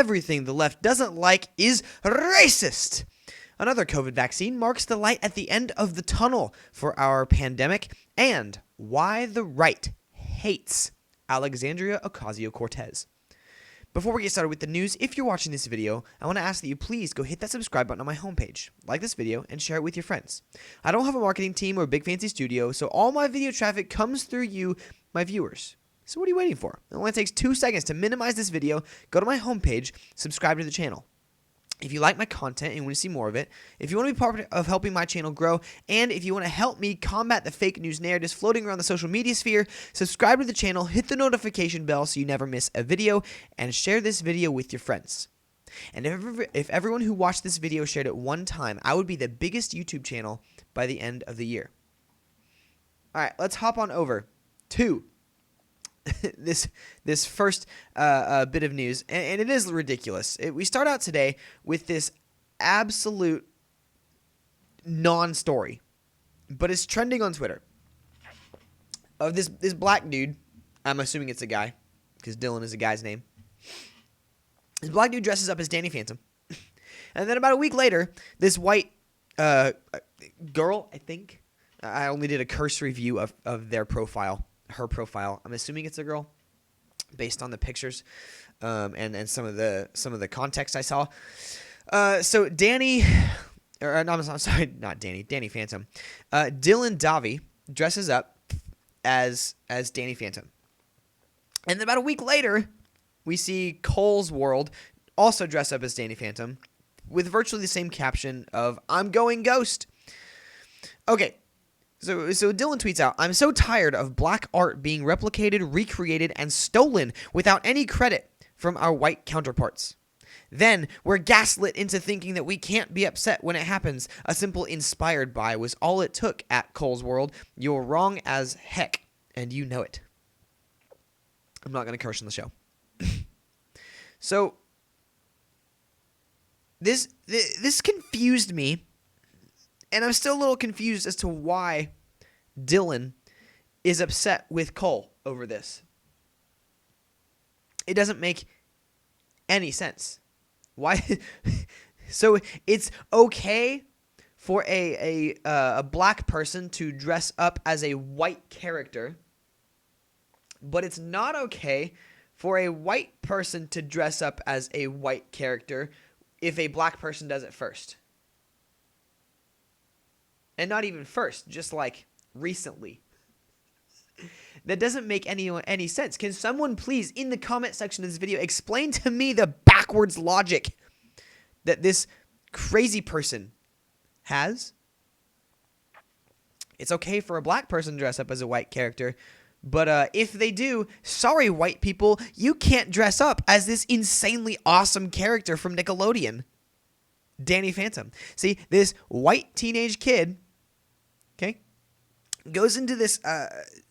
everything the left doesn't like is racist. Another COVID vaccine marks the light at the end of the tunnel for our pandemic and why the right hates Alexandria Ocasio-Cortez. Before we get started with the news, if you're watching this video, I want to ask that you please go hit that subscribe button on my homepage, like this video, and share it with your friends. I don't have a marketing team or a big fancy studio, so all my video traffic comes through you, my viewers. So what are you waiting for? It only takes 2 seconds to minimize this video, go to my homepage, subscribe to the channel. If you like my content and you want to see more of it, if you want to be part of helping my channel grow, and if you want to help me combat the fake news narratives floating around the social media sphere, subscribe to the channel, hit the notification bell so you never miss a video, and share this video with your friends. And if everyone who watched this video shared it one time, I would be the biggest YouTube channel by the end of the year. Alright, let's hop on over to this first bit of news, and it is ridiculous. We start out today with this absolute non-story, but it's trending on Twitter, of this black dude. I'm assuming it's a guy, because Dylan is a guy's name. This black dude dresses up as Danny Phantom, and then about a week later, this white girl, I think, I only did a cursory view of their profile. Her profile. I'm assuming it's a girl, based on the pictures, and some of the context I saw. So Danny, or no, I'm sorry, not Danny. Danny Phantom. Dylan Davi dresses up as Danny Phantom, and then about a week later, we see Cole's World also dress up as Danny Phantom, with virtually the same caption of "I'm going ghost." Okay. So Dylan tweets out, "I'm so tired of black art being replicated, recreated, and stolen without any credit from our white counterparts. Then we're gaslit into thinking that we can't be upset when it happens. A simple inspired by was all it took at Cole's World. You're wrong as heck, and you know it." I'm not going to curse on the show. So this confused me. And I'm still a little confused as to why Dylan is upset with Cole over this. It doesn't make any sense. Why? So it's okay for a black person to dress up as a white character, but it's not okay for a white person to dress up as a white character if a black person does it first. And not even first, just like recently. That doesn't make any sense. Can someone please, in the comment section of this video, explain to me the backwards logic that this crazy person has? It's okay for a black person to dress up as a white character, but if they do, sorry white people, you can't dress up as this insanely awesome character from Nickelodeon, Danny Phantom. See, this white teenage kid, okay, goes into this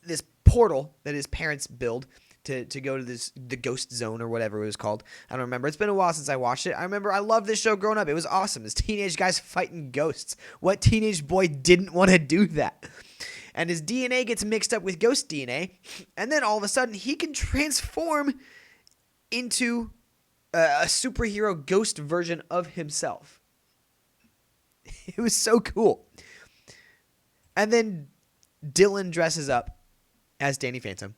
this portal that his parents build to go to the ghost zone or whatever it was called. I don't remember. It's been a while since I watched it. I remember I loved this show growing up. It was awesome. This teenage guy's fighting ghosts. What teenage boy didn't want to do that? And his DNA gets mixed up with ghost DNA, and then all of a sudden he can transform into a superhero ghost version of himself. It was so cool. And then Dylan dresses up as Danny Phantom.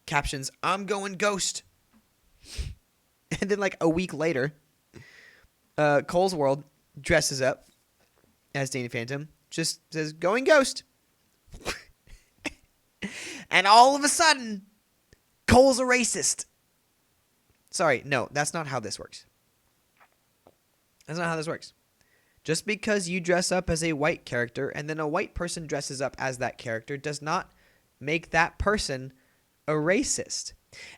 Captions, "I'm going ghost." And then like a week later, Cole's World dresses up as Danny Phantom. Just says, "Going ghost." And all of a sudden, Cole's a racist. Sorry, no, that's not how this works. That's not how this works. Just because you dress up as a white character and then a white person dresses up as that character does not make that person a racist.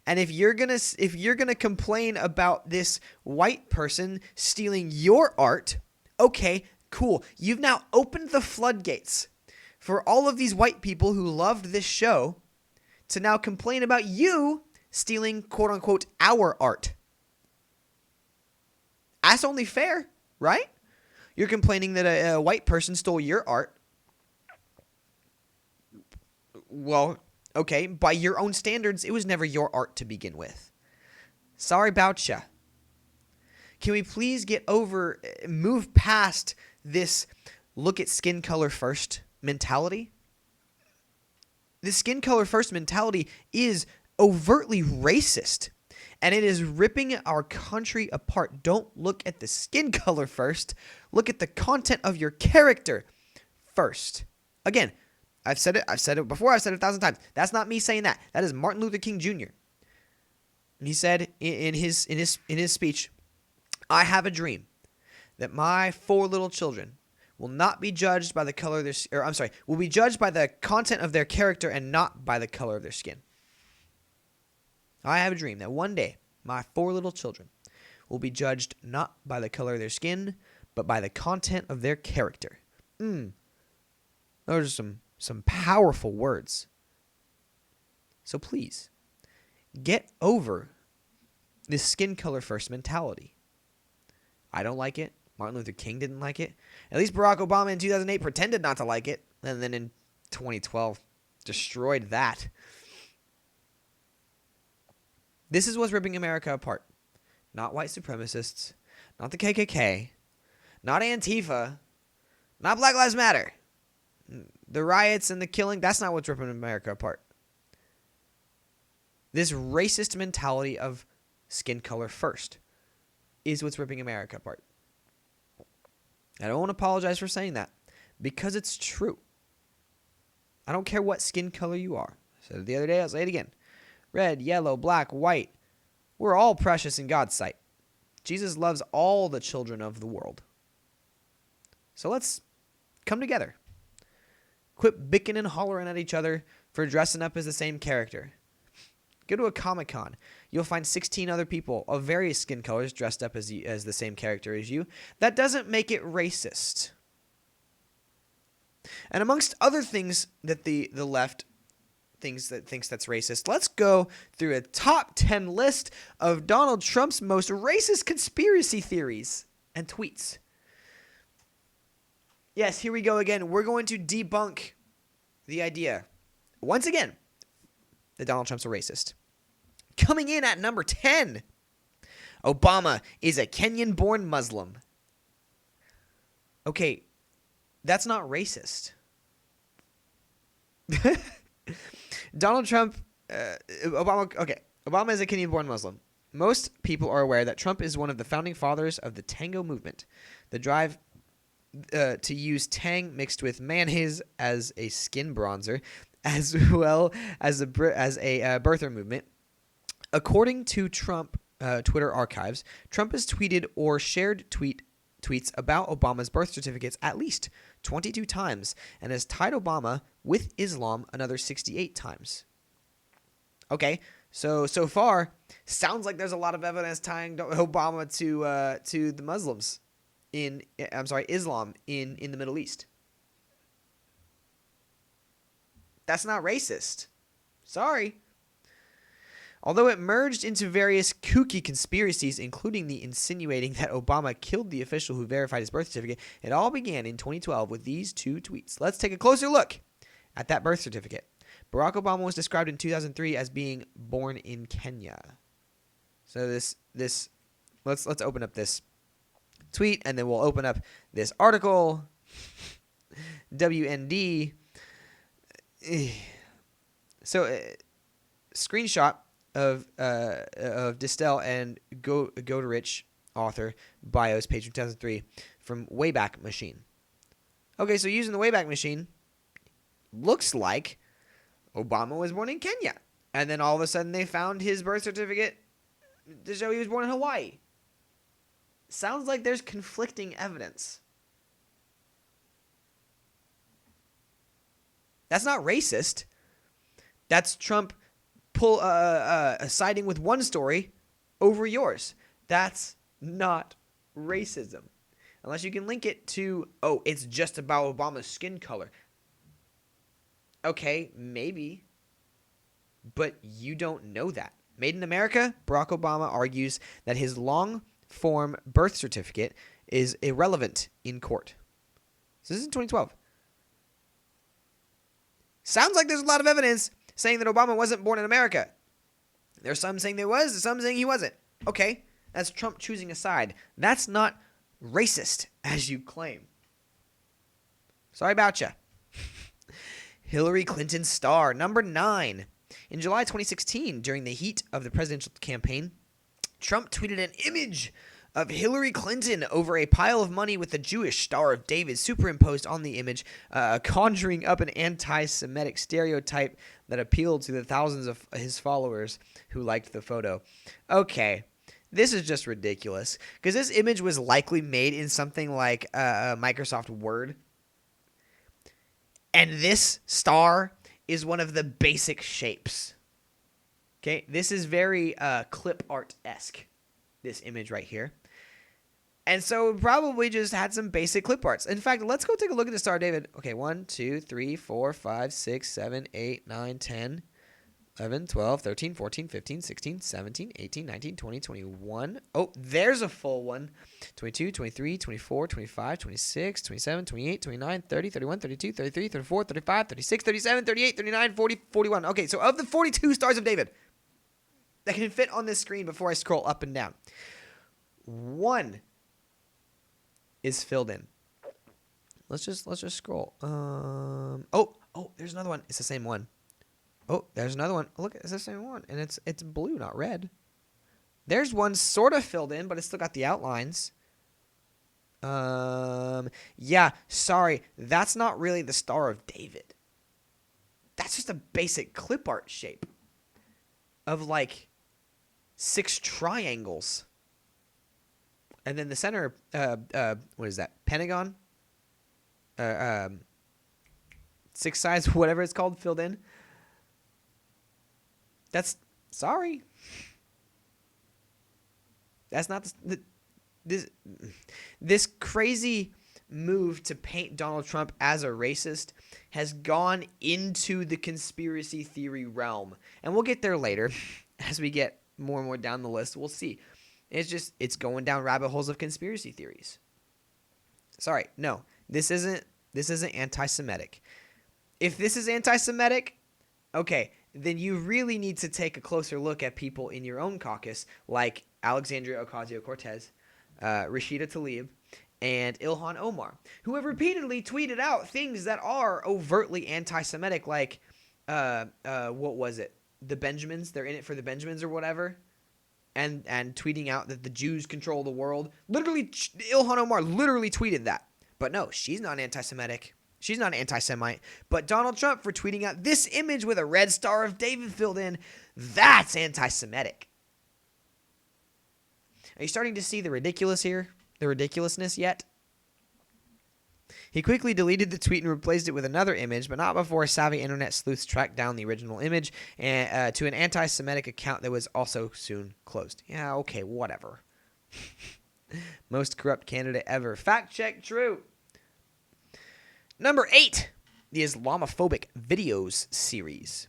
And if you're gonna complain about this white person stealing your art, okay, cool. You've now opened the floodgates for all of these white people who loved this show to now complain about you stealing, quote unquote, our art. That's only fair, right? You're complaining that a white person stole your art. Well, okay, by your own standards, it was never your art to begin with. Sorry about ya. Can we please move past this look at skin color first mentality? This skin color first mentality is overtly racist, and it is ripping our country apart. Don't look at the skin color first. Look at the content of your character first. Again, I've said it before, I've said it 1,000 times. That's not me saying that. That is Martin Luther King Jr. And he said in his speech, "I have a dream that my 4 little children will not be judged by the color of their will be judged by the content of their character and not by the color of their skin. I have a dream that one day my 4 little children will be judged not by the color of their skin, but by the content of their character." Those are some powerful words. So please, get over this skin color first mentality. I don't like it. Martin Luther King didn't like it. At least Barack Obama in 2008 pretended not to like it, and then in 2012 destroyed that. This is what's ripping America apart. Not white supremacists, not the KKK, not Antifa, not Black Lives Matter. The riots and the killing, that's not what's ripping America apart. This racist mentality of skin color first is what's ripping America apart. I don't want to apologize for saying that because it's true. I don't care what skin color you are. I said it the other day, I'll say it again. Red, yellow, black, white. We're all precious in God's sight. Jesus loves all the children of the world. So let's come together. Quit bicking and hollering at each other for dressing up as the same character. Go to a Comic-Con. You'll find 16 other people of various skin colors dressed up as the same character as you. That doesn't make it racist. And amongst other things that the left thinks that's racist, let's go through a top 10 list of Donald Trump's most racist conspiracy theories and tweets. Yes, here we go again. We're going to debunk the idea, once again, that Donald Trump's a racist. Coming in at number 10, Obama is a Kenyan-born Muslim. Okay, that's not racist. Donald Trump, Obama is a Kenyan-born Muslim. Most people are aware that Trump is one of the founding fathers of the Tango movement, the drive to use tang mixed with mayonnaise as a skin bronzer, as well as a birther movement. According to Trump Twitter archives, Trump has tweeted or shared tweets about Obama's birth certificates at least 22 times and has tied Obama with Islam another 68 times. Okay, so far, sounds like there's a lot of evidence tying Obama to the Muslims Islam in the Middle East. That's not racist. Sorry. Although it merged into various kooky conspiracies, including the insinuating that Obama killed the official who verified his birth certificate, it all began in 2012 with these 2 tweets. Let's take a closer look at that birth certificate. Barack Obama was described in 2003 as being born in Kenya. So let's open up this tweet, and then we'll open up this article. WND. So, screenshot of Distel and Goderich author bios, page 2003, from Wayback Machine. Okay, so using the Wayback Machine, looks like Obama was born in Kenya, and then all of a sudden they found his birth certificate to show he was born in Hawaii. Sounds like there's conflicting evidence. That's not racist. That's Trump siding with one story over yours. That's not racism. Unless you can link it to, it's just about Obama's skin color. Okay, maybe. But you don't know that. Made in America, Barack Obama argues that his long-form birth certificate is irrelevant in court. So this is in 2012. Sounds like there's a lot of evidence saying that Obama wasn't born in America. There's some saying there was, some saying he wasn't. Okay, that's Trump choosing a side. That's not racist, as you claim. Sorry about you. Hillary Clinton's star, number 9. In July 2016, during the heat of the presidential campaign, Trump tweeted an image of Hillary Clinton over a pile of money with the Jewish Star of David superimposed on the image, conjuring up an anti-Semitic stereotype that appealed to the thousands of his followers who liked the photo. Okay, this is just ridiculous, because this image was likely made in something like Microsoft Word, and this star is one of the basic shapes. Okay, this is very clip art-esque, this image right here. And so it probably just had some basic clip arts. In fact, let's go take a look at the Star of David. Okay, 1, 2, 3, 4, 5, 6, 7, 8, 9, 10, 11, 12, 13, 14, 15, 16, 17, 18, 19, 20, 21. Oh, there's a full one. 22, 23, 24, 25, 26, 27, 28, 29, 30, 31, 32, 33, 34, 35, 36, 37, 38, 39, 40, 41. Okay, so of the 42 Stars of David that can fit on this screen before I scroll up and down, 1 is filled in. Let's just scroll. Oh, there's another one. It's the same one. Oh, there's another one. Look, it's the same one, and it's blue, not red. There's one sort of filled in, but it's still got the outlines. Yeah, sorry, that's not really the Star of David. That's just a basic clip art shape of like 6 triangles. And then the center, what is that? Pentagon? 6 sides, whatever it's called, filled in. That's, sorry. That's not this crazy move to paint Donald Trump as a racist has gone into the conspiracy theory realm. And we'll get there later as we get more and more down the list. We'll see. It's going down rabbit holes of conspiracy theories. Sorry, no, this isn't anti-Semitic. If this is anti-Semitic, okay, then you really need to take a closer look at people in your own caucus, like Alexandria Ocasio-Cortez, Rashida Tlaib, and Ilhan Omar, who have repeatedly tweeted out things that are overtly anti-Semitic, like, what was it? The Benjamins, they're in it for the Benjamins or whatever. And tweeting out that the Jews control the world. Literally, Ilhan Omar literally tweeted that. But no, she's not anti-Semitic. She's not an anti-Semite. But Donald Trump, for tweeting out this image with a red Star of David filled in, that's anti-Semitic. Are you starting to see the ridiculous here? The ridiculousness yet? He quickly deleted the tweet and replaced it with another image, but not before savvy internet sleuths tracked down the original image and, to an anti-Semitic account that was also soon closed. Yeah, okay, whatever. Most corrupt candidate ever. Fact check true. Number 8, the Islamophobic Videos series.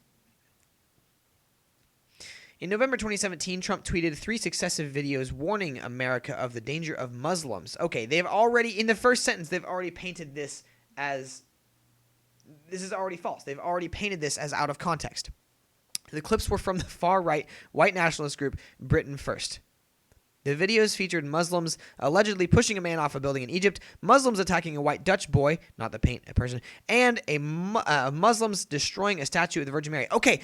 In November 2017, Trump tweeted 3 successive videos warning America of the danger of Muslims. Okay, they've already, in the first sentence, they've already painted this as, this is already false. They've already painted this as out of context. The clips were from the far-right white nationalist group Britain First. The videos featured Muslims allegedly pushing a man off a building in Egypt, Muslims attacking a white Dutch boy, not the paint, a person, and Muslims destroying a statue of the Virgin Mary. Okay,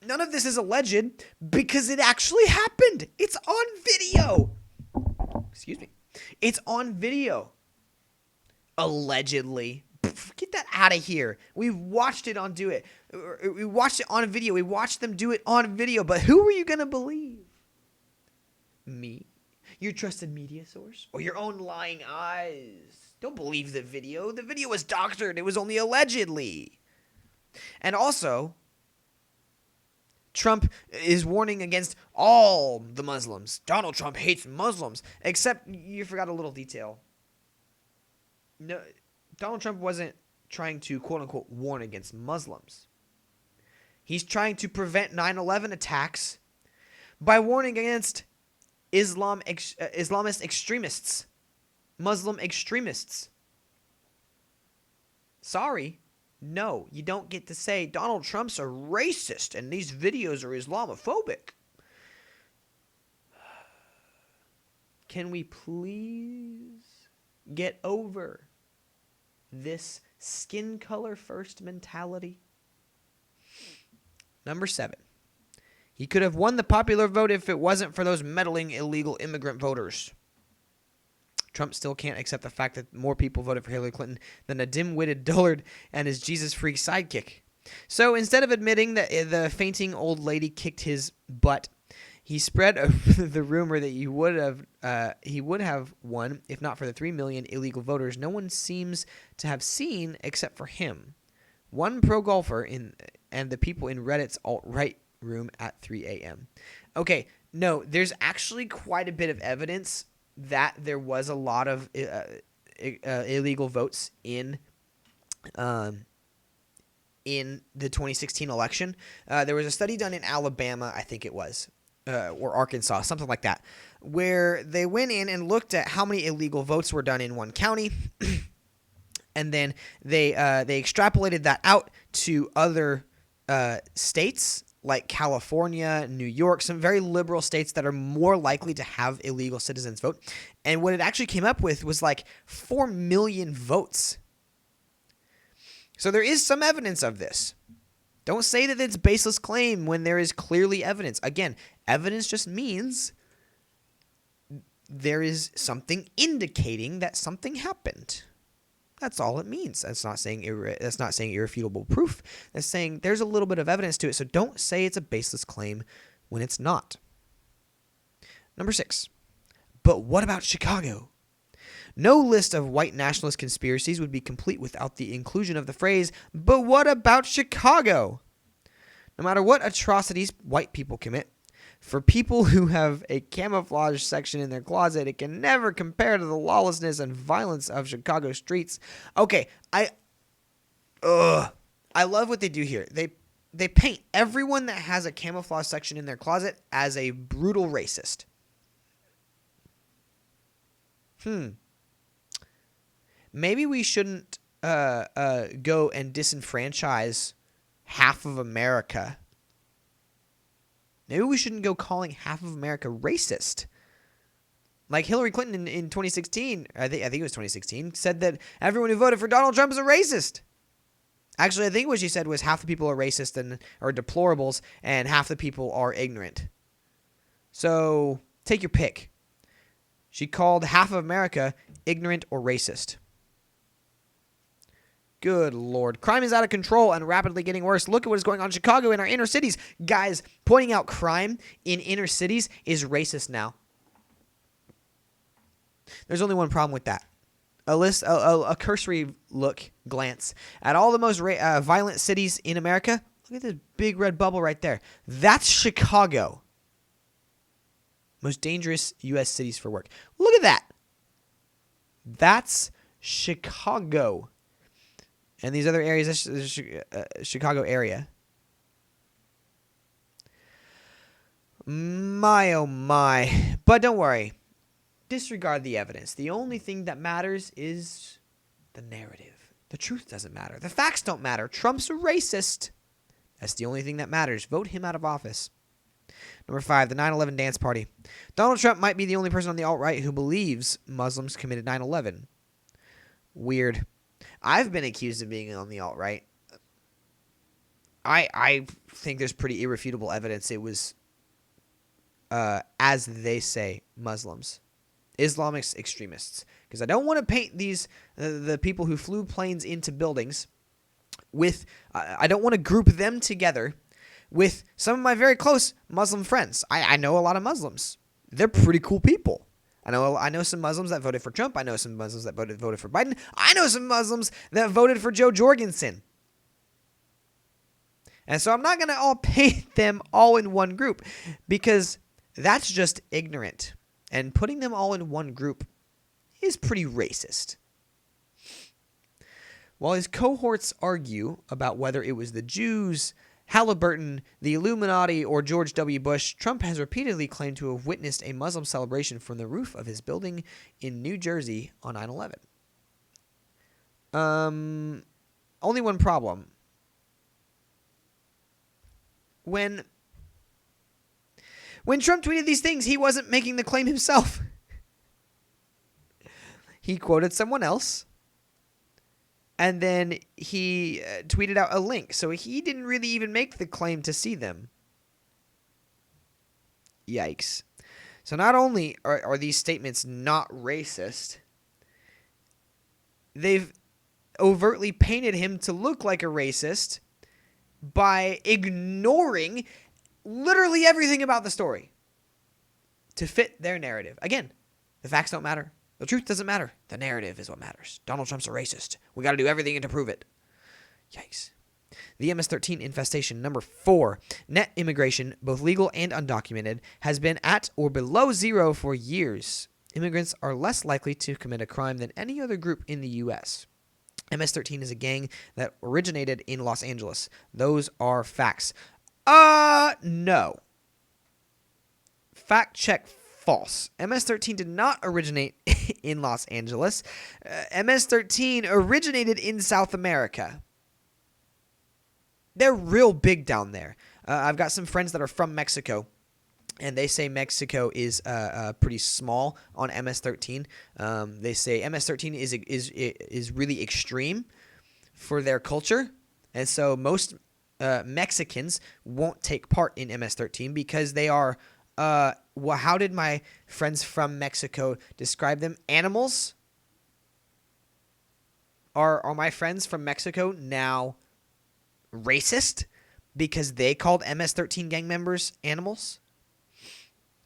none of this is alleged because it actually happened. It's on video. Excuse me. It's on video. Allegedly. Get that out of here. We watched it on do it. We watched it on video. We watched them do it on video. But who are you going to believe? Me? Your trusted media source? Or your own lying eyes? Don't believe the video. The video was doctored. It was only allegedly. And also, Trump is warning against all the Muslims. Donald Trump hates Muslims. Except you forgot a little detail. No, Donald Trump wasn't trying to, quote-unquote, warn against Muslims. He's trying to prevent 9/11 attacks by warning against Islamist extremists. Muslim extremists. Sorry. No, you don't get to say Donald Trump's a racist and these videos are Islamophobic. Can we please get over this skin color first mentality? Number 7. He could have won the popular vote if it wasn't for those meddling illegal immigrant voters. Trump still can't accept the fact that more people voted for Hillary Clinton than a dim-witted dullard and his Jesus-freak sidekick. So instead of admitting that the fainting old lady kicked his butt, he spread the rumor that he would have won if not for the 3 million illegal voters no one seems to have seen except for him, one pro-golfer and the people in Reddit's alt-right room at 3 a.m. Okay, no, there's actually quite a bit of evidence that there was a lot of illegal votes in the 2016 election. There was a study done in Alabama, I think it was, or Arkansas, something like that, where they went in and looked at how many illegal votes were done in one county, and then they extrapolated that out to other states like California, New York, some very liberal states that are more likely to have illegal citizens vote. And what it actually came up with was like 4 million votes. So there is some evidence of this. Don't say that it's a baseless claim when there is clearly evidence. Again, evidence just means there is something indicating that something happened. That's all it means. That's not saying irrefutable proof. That's saying there's a little bit of evidence to it. So don't say it's a baseless claim when it's not. Number 6. But what about Chicago? No list of white nationalist conspiracies would be complete without the inclusion of the phrase, but what about Chicago? No matter what atrocities white people commit, for people who have a camouflage section in their closet, it can never compare to the lawlessness and violence of Chicago streets. Okay, I love what they do here. They paint everyone that has a camouflage section in their closet as a brutal racist. Maybe we shouldn't go and disenfranchise half of America. Maybe we shouldn't go calling half of America racist. Like Hillary Clinton in 2016, I think it was 2016, said that everyone who voted for Donald Trump is a racist. Actually, I think what she said was half the people are racist and are deplorables, and half the people are ignorant. So take your pick. She called half of America ignorant or racist. Good Lord. Crime is out of control and rapidly getting worse. Look at what is going on in Chicago in our inner cities. Guys, pointing out crime in inner cities is racist now. There's only one problem with that. A cursory glance at all the most violent cities in America. Look at this big red bubble right there. That's Chicago. Most dangerous U.S. cities for work. Look at that. That's Chicago. And these other areas, that's the Chicago area. My, oh my. But don't worry. Disregard the evidence. The only thing that matters is the narrative. The truth doesn't matter. The facts don't matter. Trump's a racist. That's the only thing that matters. Vote him out of office. Number 5, the 9/11 dance party. Donald Trump might be the only person on the alt-right who believes Muslims committed 9/11. Weird. I've been accused of being on the alt-right. I think there's pretty irrefutable evidence it was, as they say, Muslims. Islamic extremists. Because I don't want to paint these the people who flew planes into buildings with... I don't want to group them together with some of my very close Muslim friends. I know a lot of Muslims. They're pretty cool people. I know some Muslims that voted for Trump. I know some Muslims that voted for Biden. I know some Muslims that voted for Joe Jorgensen. And so I'm not going to all paint them all in one group because that's just ignorant. And putting them all in one group is pretty racist. While his cohorts argue about whether it was the Jews, Halliburton, the Illuminati, or George W. Bush, Trump has repeatedly claimed to have witnessed a Muslim celebration from the roof of his building in New Jersey on 9/11. Only one problem. When Trump tweeted these things, he wasn't making the claim himself. he quoted someone else, and then he tweeted out a link. So he didn't really even make the claim to see them. Yikes. So not only are these statements not racist, they've overtly painted him to look like a racist by ignoring literally everything about the story to fit their narrative. Again, the facts don't matter. The truth doesn't matter. The narrative is what matters. Donald Trump's a racist. We got to do everything to prove it. Yikes. The MS-13 infestation. Number 4. Net immigration, both legal and undocumented, has been at or below zero for years. Immigrants are less likely to commit a crime than any other group in the U.S. MS-13 is a gang that originated in Los Angeles. Those are facts. No. Fact check false. MS-13 did not originate in Los Angeles. MS-13 originated in South America. They're real big down there. I've got some friends that are from Mexico, and they say Mexico is pretty small on MS-13. They say MS-13 is really extreme for their culture, and so most Mexicans won't take part in MS-13 because they are. How did my friends from Mexico describe them? Animals? Are my friends from Mexico now racist because they called MS-13 gang members animals,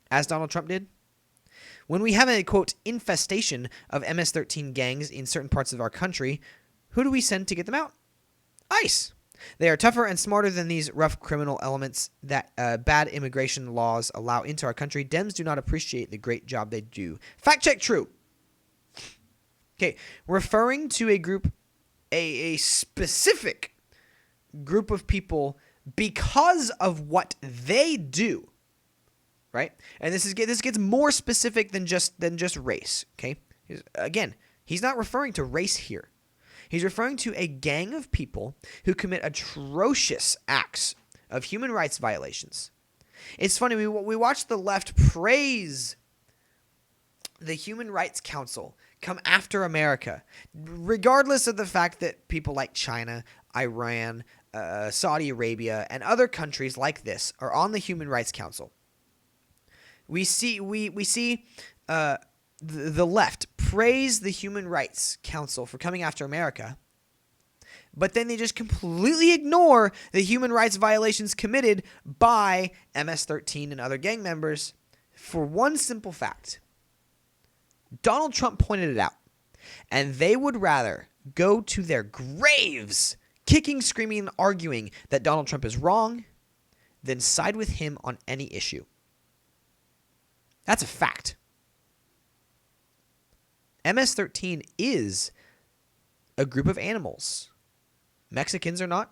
as Donald Trump did? When we have a, quote, infestation of MS-13 gangs in certain parts of our country, who do we send to get them out? ICE. They are tougher and smarter than these rough criminal elements that bad immigration laws allow into our country. Dems do not appreciate the great job they do. Fact check true. Okay, referring to a group, a specific group of people because of what they do, right? And this gets more specific than just race. Okay, again, he's not referring to race here. He's referring to a gang of people who commit atrocious acts of human rights violations. It's funny, we watch the left praise the Human Rights Council come after America, regardless of the fact that people like China, Iran, Saudi Arabia, and other countries like this are on the Human Rights Council. We see the left praise the Human Rights Council for coming after America, but then they just completely ignore the human rights violations committed by MS-13 and other gang members for one simple fact. Donald Trump pointed it out, and they would rather go to their graves kicking, screaming, and arguing that Donald Trump is wrong than side with him on any issue. That's a fact. MS-13 is a group of animals. Mexicans are not.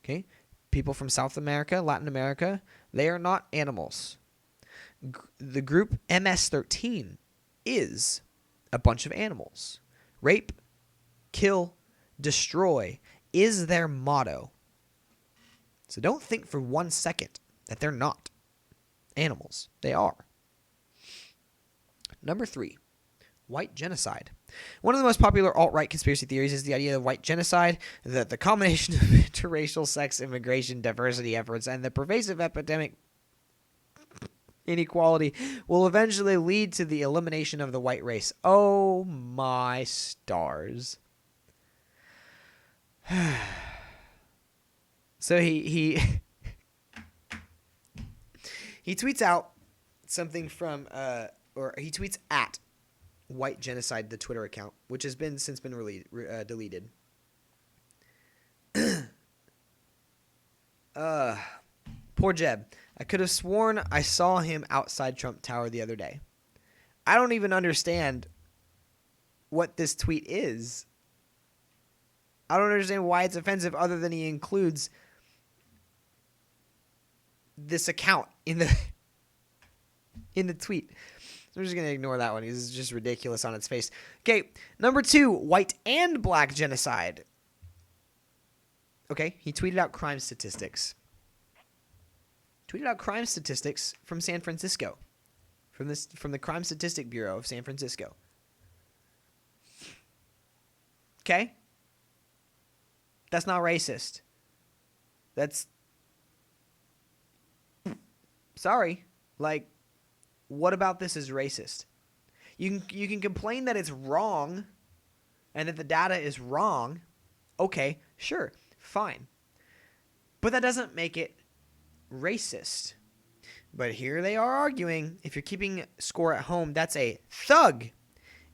Okay? People from South America, Latin America, they are not animals. The group MS-13 is a bunch of animals. Rape, kill, destroy is their motto. So don't think for 1 second that they're not animals. They are. Number 3. White genocide. One of the most popular alt-right conspiracy theories is the idea of white genocide, that the combination of interracial sex immigration diversity efforts and the pervasive epidemic inequality will eventually lead to the elimination of the white race. Oh my stars. So he tweets out something from or he tweets at White Genocide, the Twitter account, which has since been deleted. Poor Jeb. I could have sworn I saw him outside Trump Tower the other day. I don't even understand what this tweet is. I don't understand why it's offensive other than he includes this account in the tweet. So we're just going to ignore that one. It's just ridiculous on its face. Okay, number 2, white and black genocide. Okay, he tweeted out crime statistics. From San Francisco. From the Crime Statistic Bureau of San Francisco. Okay? That's not racist. That's... Sorry. Like, what about this is racist? You can complain that it's wrong and that the data is wrong. Okay, sure, fine. But that doesn't make it racist. But here they are arguing, if you're keeping score at home, that's a thug.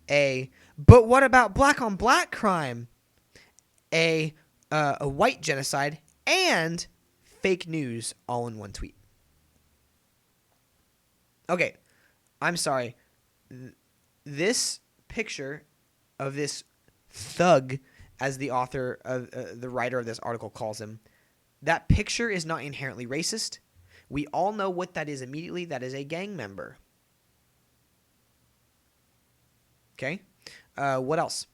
But what about black on black crime? A white genocide and fake news all in one tweet. Okay, I'm sorry. This picture of this thug, as the author of the writer of this article calls him, that picture is not inherently racist. We all know what that is immediately. That is a gang member. Okay? What else?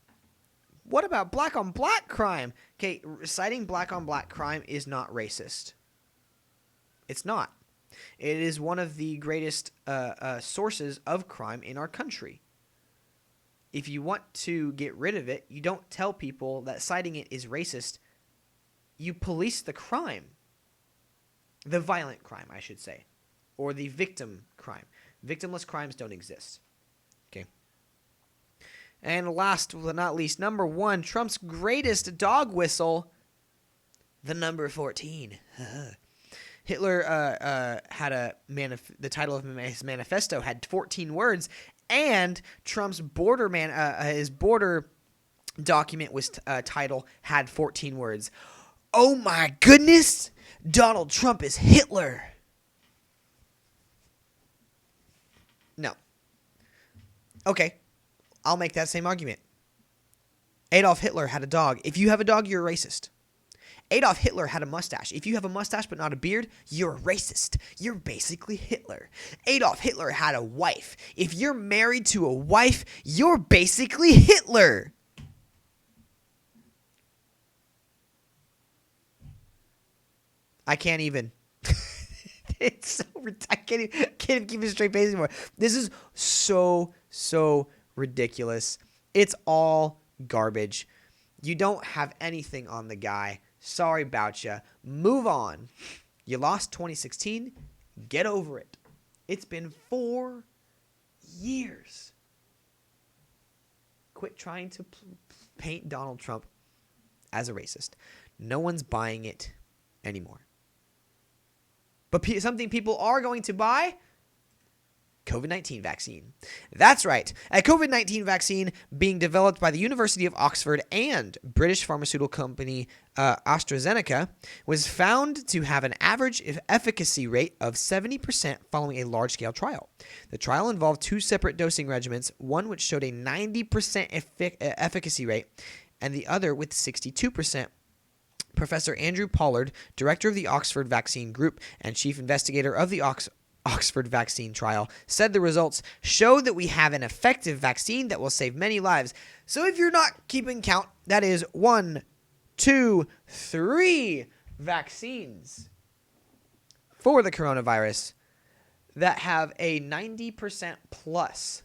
What about black on black crime? Okay, citing black on black crime is not racist. It's not. It is one of the greatest sources of crime in our country. If you want to get rid of it, you don't tell people that citing it is racist. You police the crime. The violent crime, I should say. Or the victim crime. Victimless crimes don't exist. Okay. And last but not least, number 1, Trump's greatest dog whistle, the number 14. Hitler had the title of his manifesto had 14 words, and Trump's his border document was title had 14 words. Oh my goodness, Donald Trump is Hitler. No. Okay, I'll make that same argument. Adolf Hitler had a dog. If you have a dog, you're a racist. Adolf Hitler had a mustache. If you have a mustache but not a beard, you're a racist. You're basically Hitler. Adolf Hitler had a wife. If you're married to a wife, you're basically Hitler. I can't even. It's so I can't even keep a straight face anymore. This is so ridiculous. It's all garbage. You don't have anything on the guy. Sorry about ya. Move on. You lost 2016. Get over it. It's been 4 years. Quit trying to paint Donald Trump as a racist. No one's buying it anymore. But something people are going to buy, COVID-19 vaccine. That's right. A COVID-19 vaccine being developed by the University of Oxford and British pharmaceutical company AstraZeneca was found to have an average efficacy rate of 70% following a large-scale trial. The trial involved 2 separate dosing regimens, one which showed a 90% efficacy rate and the other with 62%. Professor Andrew Pollard, director of the Oxford Vaccine Group and chief investigator of the Oxford vaccine trial, said the results show that we have an effective vaccine that will save many lives. So if you're not keeping count, that is 1, 2, 3 vaccines for the coronavirus that have a 90% plus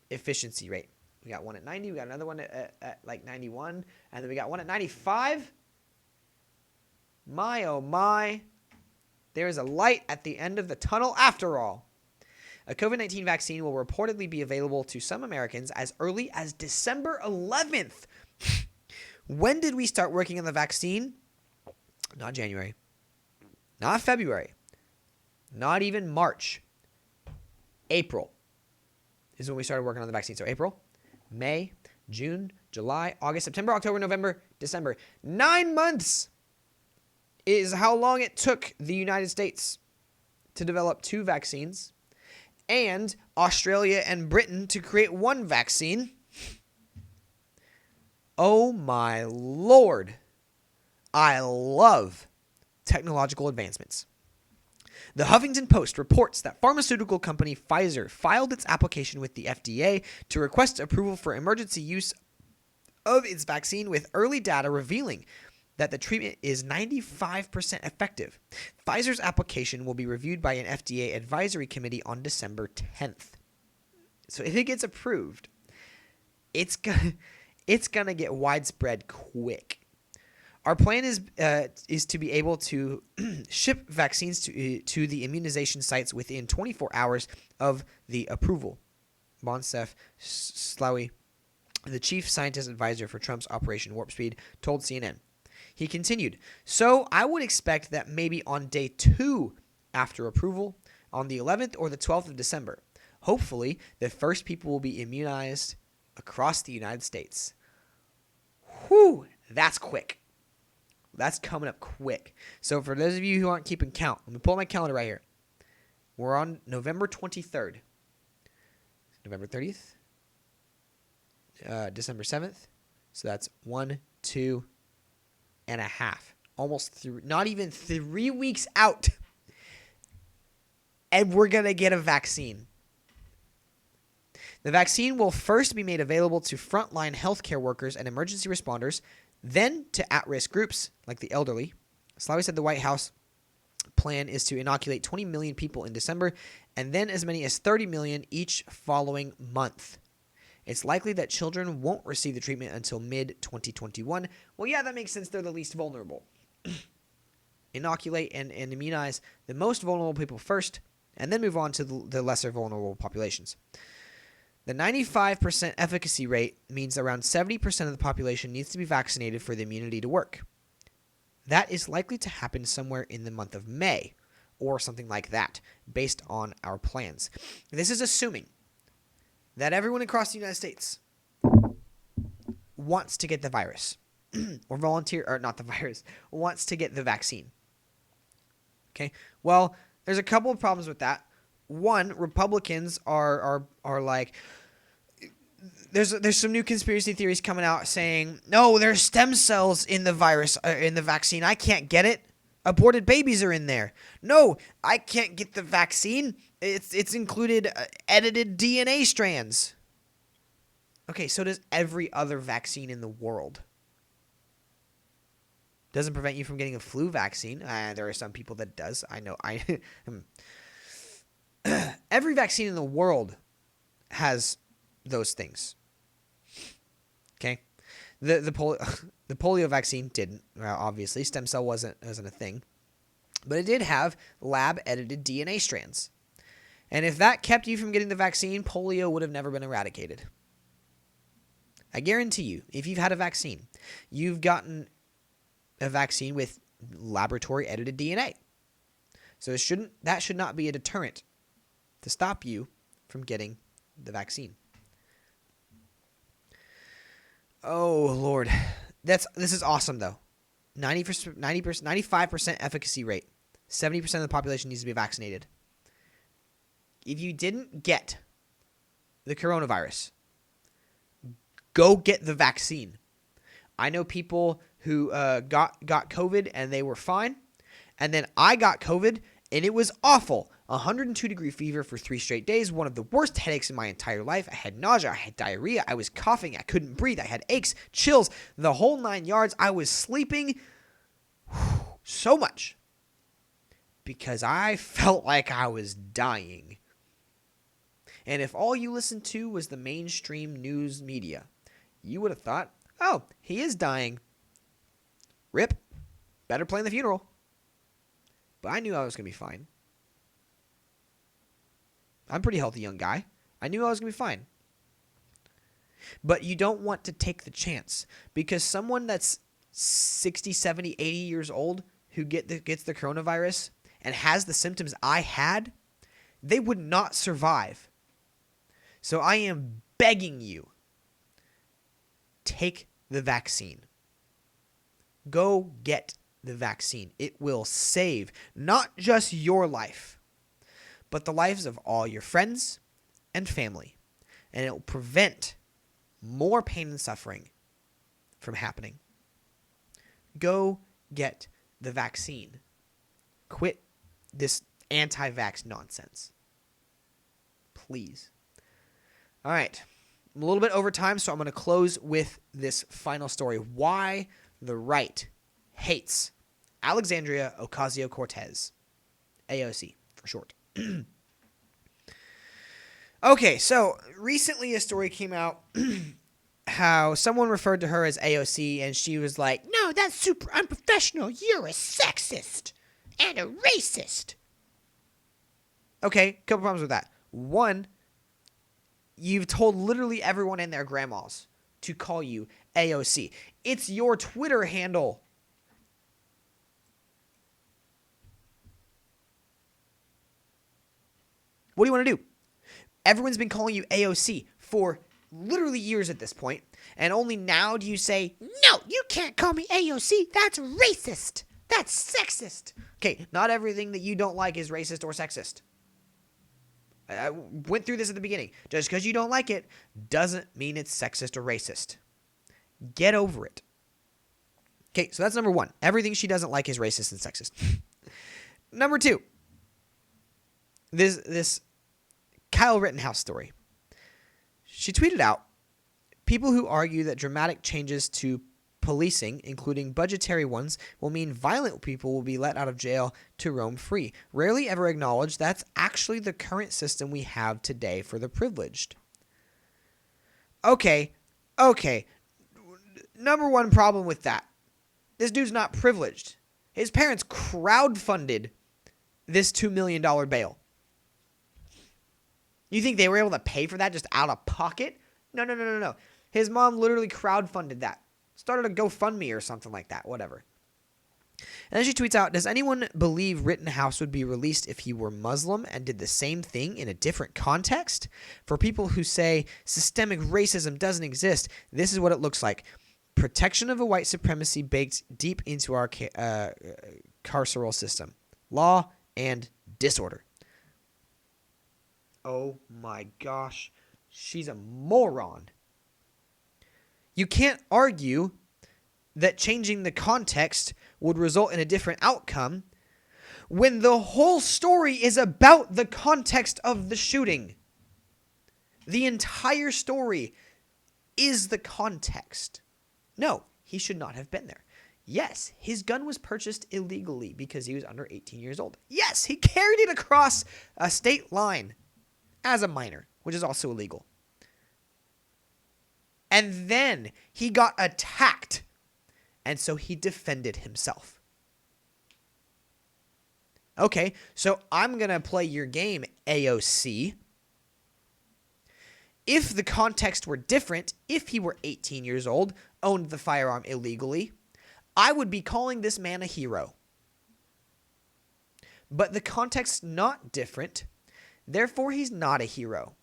efficiency rate. We got one at 90, we got another one at like 91, and then we got one at 95. My, oh my, there is a light at the end of the tunnel after all. A COVID-19 vaccine will reportedly be available to some Americans as early as December 11th. When did we start working on the vaccine? Not January. Not February. Not even March. April is when we started working on the vaccine. So April, May, June, July, August, September, October, November, December. 9 months is how long it took the United States to develop 2 vaccines and Australia and Britain to create 1 vaccine. Oh my Lord. I love technological advancements. The Huffington Post reports that pharmaceutical company Pfizer filed its application with the FDA to request approval for emergency use of its vaccine with early data revealing that the treatment is 95% effective. Pfizer's application will be reviewed by an FDA advisory committee on December 10th. So if it gets approved, it's it's going to get widespread quick. Our plan is to be able to ship vaccines to the immunization sites within 24 hours of the approval. Monsef Slaoui, the chief scientist advisor for Trump's Operation Warp Speed, told CNN. He continued, so I would expect that maybe on day 2 after approval, on the 11th or the 12th of December, hopefully the first people will be immunized across the United States. Whew, that's quick. That's coming up quick. So for those of you who aren't keeping count, let me pull up my calendar right here. We're on November 23rd. November 30th. December 7th. So that's 1, 2 and a half. Almost 3, not even 3 weeks out. And we're going to get a vaccine. The vaccine will first be made available to frontline healthcare workers and emergency responders, then to at-risk groups like the elderly. Slaoui said the White House plan is to inoculate 20 million people in December and then as many as 30 million each following month. It's likely that children won't receive the treatment until mid-2021. Well, yeah, that makes sense. They're the least vulnerable. Inoculate and immunize the most vulnerable people first, and then move on to the lesser vulnerable populations. The 95% efficacy rate means around 70% of the population needs to be vaccinated for the immunity to work. That is likely to happen somewhere in the month of May, or something like that, based on our plans. This is assuming that everyone across the United States wants to get the virus, wants to get the vaccine. Okay, well, there's a couple of problems with that. One, Republicans are like, there's some new conspiracy theories coming out saying, no, there's stem cells in the virus, in the vaccine. I can't get it. Aborted babies are in there. No, I can't get the vaccine. It's included edited DNA strands. Okay, so does every other vaccine in the world. Doesn't prevent you from getting a flu vaccine. There are some people that does. I know. Every vaccine in the world has those things. Okay, the polio vaccine didn't. Well, obviously, stem cell wasn't a thing, but it did have lab edited DNA strands. And if that kept you from getting the vaccine, polio would have never been eradicated. I guarantee you, if you've had a vaccine, you've gotten a vaccine with laboratory edited DNA. So that should not be a deterrent to stop you from getting the vaccine. Oh, Lord. This is awesome, though. 95% efficacy rate. 70% of the population needs to be vaccinated. If you didn't get the coronavirus, go get the vaccine. I know people who got COVID and they were fine. And then I got COVID and it was awful. 102-degree fever for 3 straight days. One of the worst headaches in my entire life. I had nausea. I had diarrhea. I was coughing. I couldn't breathe. I had aches, chills, the whole 9 yards. I was sleeping so much because I felt like I was dying. And if all you listened to was the mainstream news media, you would have thought, oh, he is dying. Rip. Better plan the funeral. But I knew I was going to be fine. I'm a pretty healthy young guy. I knew I was going to be fine. But you don't want to take the chance because someone that's 60, 70, 80 years old who gets the coronavirus and has the symptoms I had, they would not survive. So I am begging you, take the vaccine. Go get the vaccine. It will save not just your life, but the lives of all your friends and family. And it will prevent more pain and suffering from happening. Go get the vaccine. Quit this anti-vax nonsense. Please. All right. I'm a little bit over time, so I'm going to close with this final story. Why the right hates Alexandria Ocasio-Cortez. AOC, for short. Okay, so recently a story came out how someone referred to her as AOC, and she was like, "No, that's super unprofessional. You're a sexist and a racist." Okay, couple problems with that. One, you've told literally everyone and their grandmas to call you AOC. It's your Twitter handle. What do you want to do? Everyone's been calling you AOC for literally years at this point, and only now do you say, "No, you can't call me AOC. That's racist. That's sexist." Okay, not everything that you don't like is racist or sexist. I went through this at the beginning. Just because you don't like it doesn't mean it's sexist or racist. Get over it. Okay, so that's number one. Everything she doesn't like is racist and sexist. Number two, this Kyle Rittenhouse story. She tweeted out, "People who argue that dramatic changes to policing, including budgetary ones, will mean violent people will be let out of jail to roam free. Rarely ever acknowledge that's actually the current system we have today for the privileged." Okay. Number one problem with that. This dude's not privileged. His parents crowdfunded this $2 million bail. You think they were able to pay for that just out of pocket? No. His mom literally crowdfunded that. Started a GoFundMe or something like that. Whatever. And then she tweets out, "Does anyone believe Rittenhouse would be released if he were Muslim and did the same thing in a different context? For people who say systemic racism doesn't exist, this is what it looks like. Protection of a white supremacy baked deep into our carceral system. Law and disorder." Oh my gosh. She's a moron. You can't argue that changing the context would result in a different outcome when the whole story is about the context of the shooting. The entire story is the context. No, he should not have been there. Yes, his gun was purchased illegally because he was under 18 years old. Yes, he carried it across a state line as a minor, which is also illegal. And then he got attacked, and so he defended himself. Okay, so I'm going to play your game, AOC. If the context were different, if he were 18 years old, owned the firearm illegally, I would be calling this man a hero. But the context's not different, therefore he's not a hero.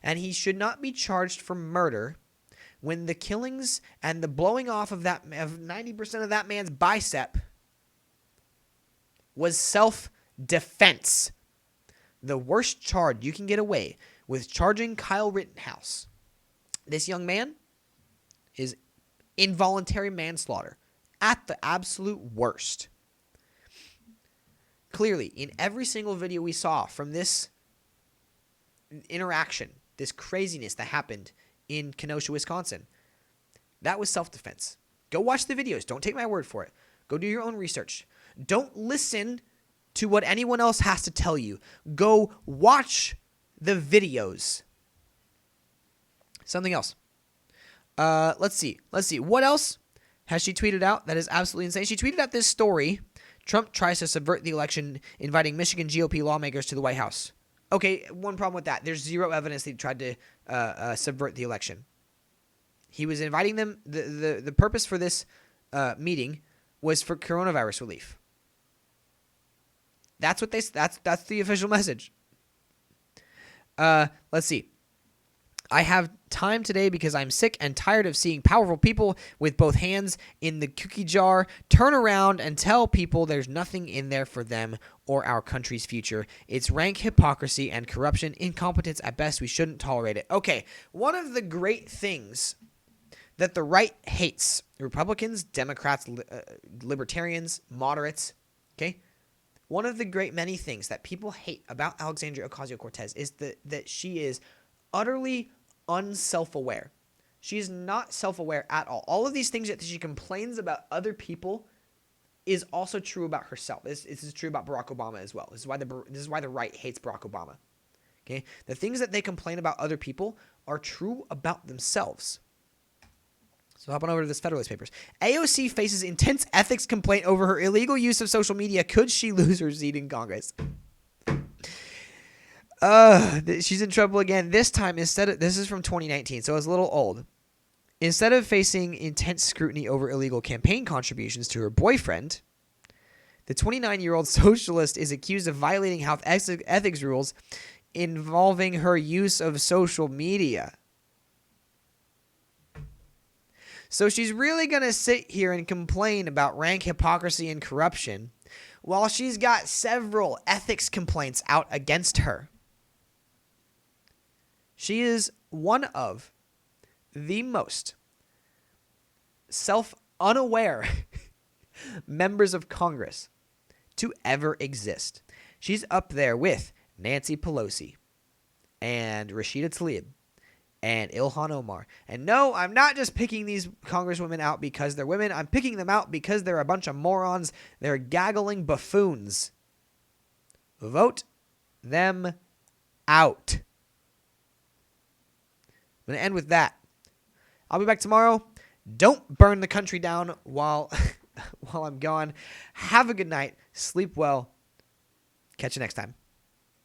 And he should not be charged for murder when the killings and the blowing off of 90% of that man's bicep was self-defense. The worst charge you can get away with charging Kyle Rittenhouse, this young man, is involuntary manslaughter at the absolute worst. Clearly, in every single video we saw from this interaction, this craziness that happened in Kenosha, Wisconsin, that was self-defense. Go watch the videos. Don't take my word for it. Go do your own research. Don't listen to what anyone else has to tell you. Go watch the videos. Something else. Let's see. What else has she tweeted out that is absolutely insane? She tweeted out this story. Trump tries to subvert the election, inviting Michigan GOP lawmakers to the White House. Okay, one problem with that. There's zero evidence that he tried to subvert the election. He was inviting them. The purpose for this meeting was for coronavirus relief. That's what that's the official message. Let's see. "I have time today because I'm sick and tired of seeing powerful people with both hands in the cookie jar turn around and tell people there's nothing in there for them or our country's future. It's rank hypocrisy and corruption, incompetence at best. We shouldn't tolerate it." Okay, one of the great things that the right hates, Republicans, Democrats, libertarians, moderates, okay? One of the great many things that people hate about Alexandria Ocasio-Cortez is that she is utterly unself-aware. She is not self-aware at all. All of these things that she complains about other people is also true about herself. This is true about Barack Obama as well. This is why the right hates Barack Obama. Okay? The things that they complain about other people are true about themselves. So hop on over to this Federalist Papers. AOC faces intense ethics complaint over her illegal use of social media. Could she lose her seat in Congress? She's in trouble again. This time, this is from 2019, so it's a little old. Instead of facing intense scrutiny over illegal campaign contributions to her boyfriend, the 29-year-old socialist is accused of violating health ethics rules involving her use of social media. So she's really going to sit here and complain about rank hypocrisy and corruption while she's got several ethics complaints out against her. She is one of the most self-unaware members of Congress to ever exist. She's up there with Nancy Pelosi and Rashida Tlaib and Ilhan Omar. And no, I'm not just picking these congresswomen out because they're women. I'm picking them out because they're a bunch of morons. They're gaggling buffoons. Vote them out. I'm going to end with that. I'll be back tomorrow. Don't burn the country down while I'm gone. Have a good night. Sleep well. Catch you next time.